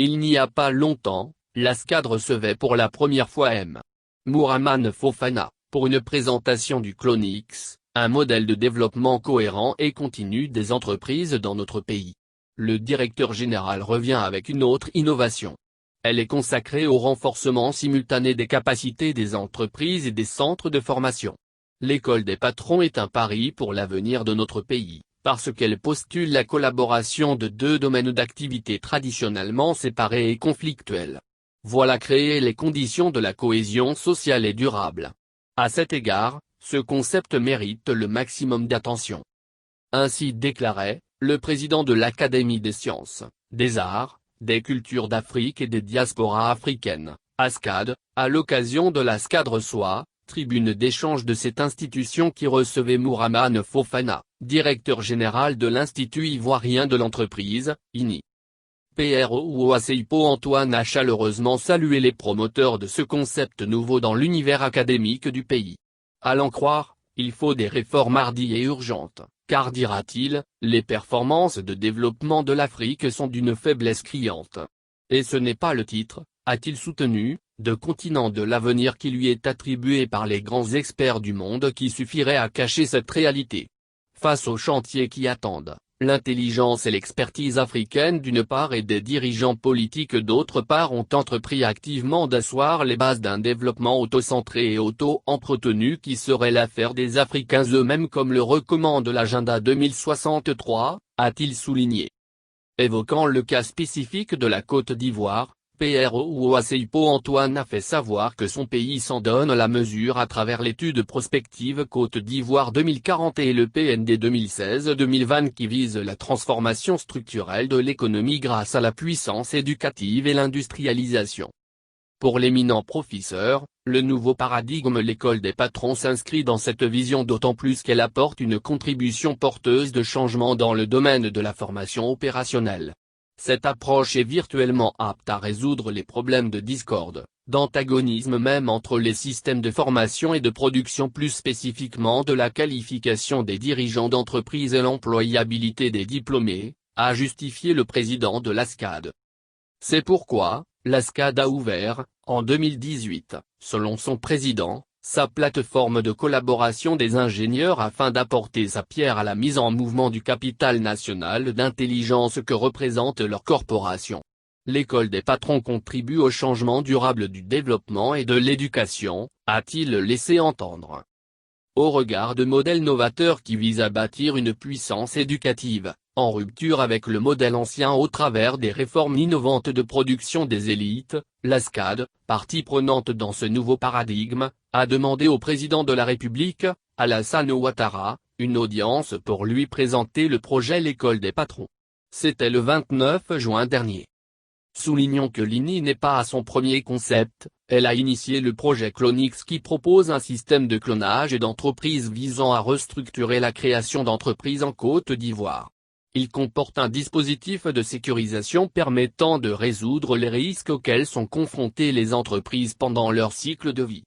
Il n'y a pas longtemps, l'ASCAD recevait pour la première fois M. Mouraman Fofana, pour une présentation du Clonix, un modèle de développement cohérent et continu des entreprises dans notre pays. Le directeur général revient avec une autre innovation. Elle est consacrée au renforcement simultané des capacités des entreprises et des centres de formation. L'école des patrons est un pari pour l'avenir de notre pays, parce qu'elle postule la collaboration de deux domaines d'activité traditionnellement séparés et conflictuels. Voilà créer les conditions de la cohésion sociale et durable. À cet égard, ce concept mérite le maximum d'attention. Ainsi déclarait le président de l'Académie des sciences, des arts, des cultures d'Afrique et des diasporas africaines, ASCAD, à l'occasion de l'ASCAD reçoit, tribune d'échange de cette institution qui recevait Mouraman Fofana, directeur général de l'Institut ivoirien de l'entreprise, INI. PRO Antoine a chaleureusement salué les promoteurs de ce concept nouveau dans l'univers académique du pays. À l'en croire, il faut des réformes hardies et urgentes, car dira-t-il, les performances de développement de l'Afrique sont d'une faiblesse criante. Et ce n'est pas le titre, a-t-il soutenu, de continent de l'avenir qui lui est attribué par les grands experts du monde qui suffirait à cacher cette réalité. Face aux chantiers qui attendent, l'intelligence et l'expertise africaine d'une part et des dirigeants politiques d'autre part ont entrepris activement d'asseoir les bases d'un développement auto-centré et auto-entretenu qui serait l'affaire des Africains eux-mêmes comme le recommande l'agenda 2063, a-t-il souligné. Évoquant le cas spécifique de la Côte d'Ivoire, PRO Antoine a fait savoir que son pays s'en donne la mesure à travers l'étude prospective Côte d'Ivoire 2040 et le PND 2016-2020 qui vise la transformation structurelle de l'économie grâce à la puissance éducative et l'industrialisation. Pour l'éminent professeur, le nouveau paradigme l'école des patrons s'inscrit dans cette vision d'autant plus qu'elle apporte une contribution porteuse de changement dans le domaine de la formation opérationnelle. Cette approche est virtuellement apte à résoudre les problèmes de discorde, d'antagonisme même entre les systèmes de formation et de production plus spécifiquement de la qualification des dirigeants d'entreprise et l'employabilité des diplômés, a justifié le président de l'ASCAD. C'est pourquoi, l'ASCAD a ouvert, en 2018, selon son président, sa plateforme de collaboration des ingénieurs afin d'apporter sa pierre à la mise en mouvement du capital national d'intelligence que représente leur corporation. L'école des patrons contribue au changement durable du développement et de l'éducation, a-t-il laissé entendre. Au regard de modèles novateurs qui visent à bâtir une puissance éducative, en rupture avec le modèle ancien au travers des réformes innovantes de production des élites, l'ASCAD, partie prenante dans ce nouveau paradigme, a demandé au président de la République, Alassane Ouattara, une audience pour lui présenter le projet L'école des patrons. C'était le 29 juin dernier. Soulignons que l'INI n'est pas à son premier concept, elle a initié le projet Clonix qui propose un système de clonage et d'entreprise visant à restructurer la création d'entreprises en Côte d'Ivoire. Il comporte un dispositif de sécurisation permettant de résoudre les risques auxquels sont confrontées les entreprises pendant leur cycle de vie.